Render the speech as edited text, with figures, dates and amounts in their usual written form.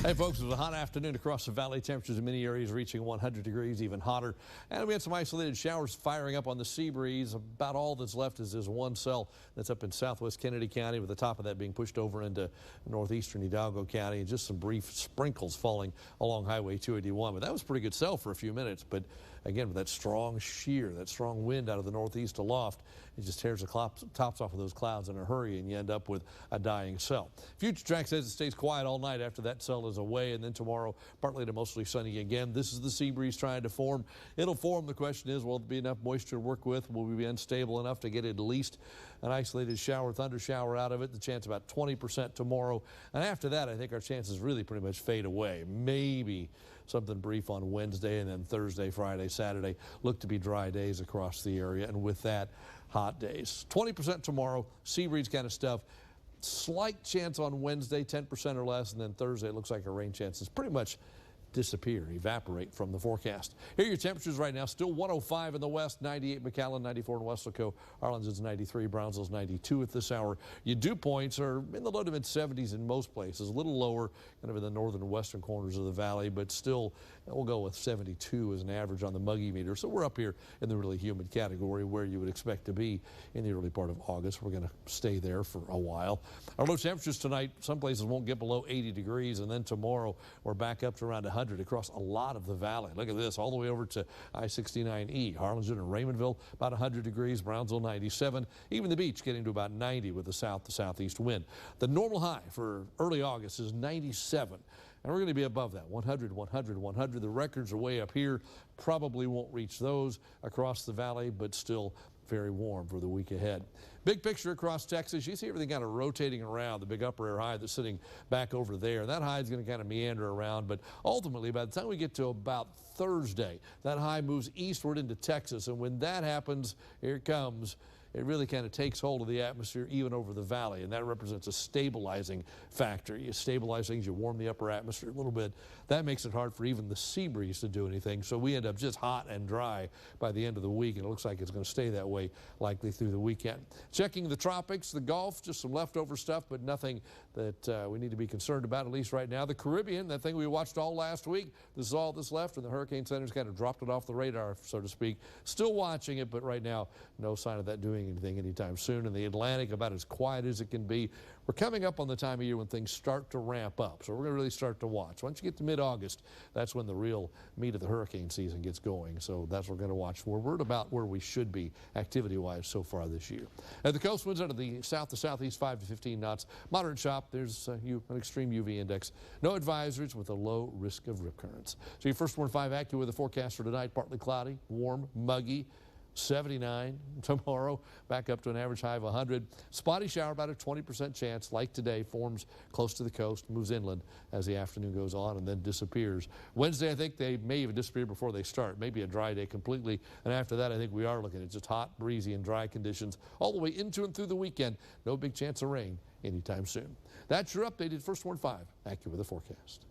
Hey folks, it was a hot afternoon across the valley. Temperatures in many areas reaching 100 degrees, even hotter. And we had some isolated showers firing up on the sea breeze. About all that's left is this one cell that's up in southwest Kennedy County, with the top of that being pushed over into northeastern Hidalgo County, and just some brief sprinkles falling along Highway 281. But that was a pretty good cell for a few minutes. But again, with that strong shear, that strong wind out of the northeast aloft, it just tears the tops off of those clouds in a hurry, and you end up with a dying cell. Future Track says it stays quiet all night after that cell is away, and then tomorrow partly to mostly sunny again. This is the sea breeze trying to form. It'll form. The question is, will there be enough moisture to work with? Will we be unstable enough to get at least an isolated shower, thunder shower out of it? The chance about 20% tomorrow, and after that I think our chances really pretty much fade away. Maybe something brief on Wednesday, and then Thursday, Friday, Saturday look to be dry days across the area, and with that, hot days. 20% tomorrow, sea breeze kind of stuff. Slight chance on Wednesday, 10% or less, and then Thursday it looks like our rain chances pretty much disappear, evaporate from the forecast. Here are your temperatures right now. Still 105 in the west, 98 McAllen, 94 in Weslaco. Arlington's 93, Brownsville's 92 at this hour. Your dew points are in the low to mid 70s in most places, a little lower kind of in the northern and western corners of the valley, but still we'll go with 72 as an average on the muggy meter. So we're up here in the really humid category where you would expect to be in the early part of August. We're going to stay there for a while. Our low temperatures tonight, some places won't get below 80 degrees, and then tomorrow we're back up to around 100 across a lot of the valley. Look at this, all the way over to I-69E. Harlingen and Raymondville, about 100 degrees. Brownsville, 97. Even the beach getting to about 90 with the south to southeast wind. The normal high for early August is 97. And we're going to be above that, 100, 100, 100. The records are way up here. Probably won't reach those across the valley, but still very warm for the week ahead. Big picture across Texas, you see everything kind of rotating around, the big upper air high that's sitting back over there. That high is going to kind of meander around, but ultimately by the time we get to about Thursday, that high moves eastward into Texas, and when that happens, here it comes. It really kind of takes hold of the atmosphere even over the valley, and that represents a stabilizing factor. You stabilize things, you warm the upper atmosphere a little bit. That makes it hard for even the sea breeze to do anything, so we end up just hot and dry by the end of the week, and it looks like it's going to stay that way likely through the weekend. Checking the tropics, the Gulf, just some leftover stuff, but nothing that we need to be concerned about, at least right now. The Caribbean, that thing we watched all last week, this is all that's left, and the Hurricane Center's kind of dropped it off the radar, so to speak. Still watching it, but right now, no sign of that doing anything anytime soon. In the Atlantic, about as quiet as it can be. We're coming up on the time of year when things start to ramp up, so we're going to really start to watch. Once you get to mid-August, that's when the real meat of the hurricane season gets going, so that's what we're going to watch for. We're at about where we should be activity-wise so far this year. At the coast winds out of the south to southeast, 5 to 15 knots. Moderate chop. There's an extreme UV index. No advisories with a low risk of rip currents. So your first Warn 5 AccuWeather forecast for tonight: partly cloudy, warm, muggy. 79 tomorrow, back up to an average high of 100. Spotty shower, about a 20% chance, like today, forms close to the coast, moves inland as the afternoon goes on, and then disappears. Wednesday, I think they may even disappear before they start. Maybe a dry day completely, and after that, I think we are looking at just hot, breezy, and dry conditions all the way into and through the weekend. No big chance of rain anytime soon. That's your updated First Warn 5 AccuWeather forecast.